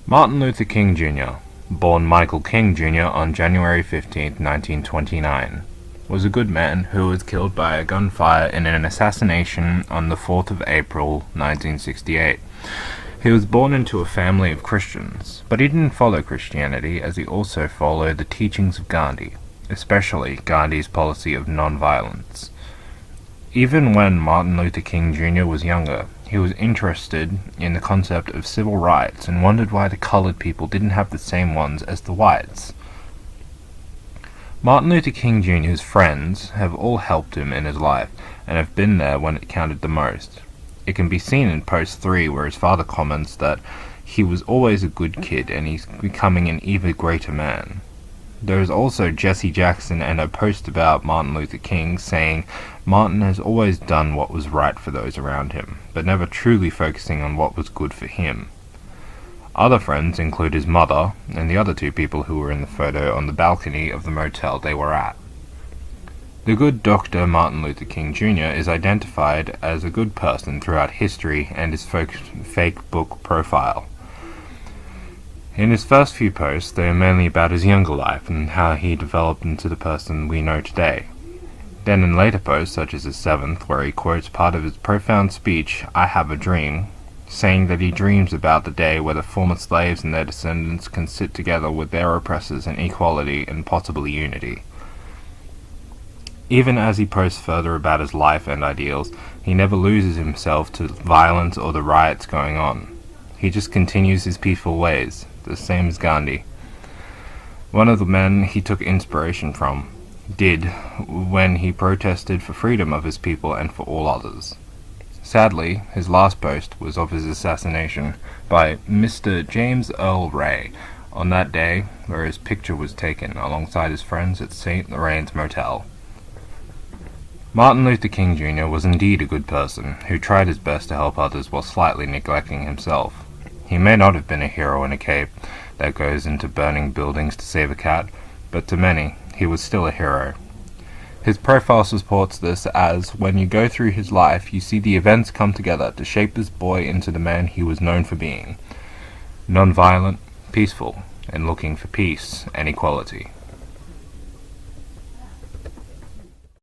Martin Luther King Jr., born Michael King Jr. on January 15, 1929, was a good man who was killed by a gunfire in an assassination on the 4th of April 1968. He was born into a family of Christians, but he didn't follow Christianity as he also followed the teachings of Gandhi, especially Gandhi's policy of non-violence. Even when Martin Luther King Jr. was younger, he was interested in the concept of civil rights and wondered why the colored people didn't have the same ones as the whites. Martin Luther King Jr.'s friends have all helped him in his life and have been there when it counted the most. It can be seen in post 3 where his father comments that he was always a good kid and he's becoming an even greater man. There is also Jesse Jackson and a post about Martin Luther King saying Martin has always done what was right for those around him, but never truly focusing on what was good for him. Other friends include his mother and the other two people who were in the photo on the balcony of the motel they were at. The good Dr. Martin Luther King Jr. is identified as a good person throughout history and his fake book profile. In his first few posts, they are mainly about his younger life and how he developed into the person we know today. Then in later posts, such as his 7th, where he quotes part of his profound speech, "I Have a Dream," saying that he dreams about the day where the former slaves and their descendants can sit together with their oppressors in equality and possibly unity. Even as he posts further about his life and ideals, he never loses himself to violence or the riots going on. He just continues his peaceful ways, the same as Gandhi. One of the men he took inspiration from did when he protested for freedom of his people and for all others. Sadly, his last post was of his assassination by Mr. James Earl Ray on that day where his picture was taken alongside his friends at St. Lorraine's Motel. Martin Luther King Jr. was indeed a good person who tried his best to help others while slightly neglecting himself. He may not have been a hero in a cape that goes into burning buildings to save a cat, but to many, he was still a hero. His profile supports this as, when you go through his life, you see the events come together to shape this boy into the man he was known for being. Non-violent, peaceful, and looking for peace and equality.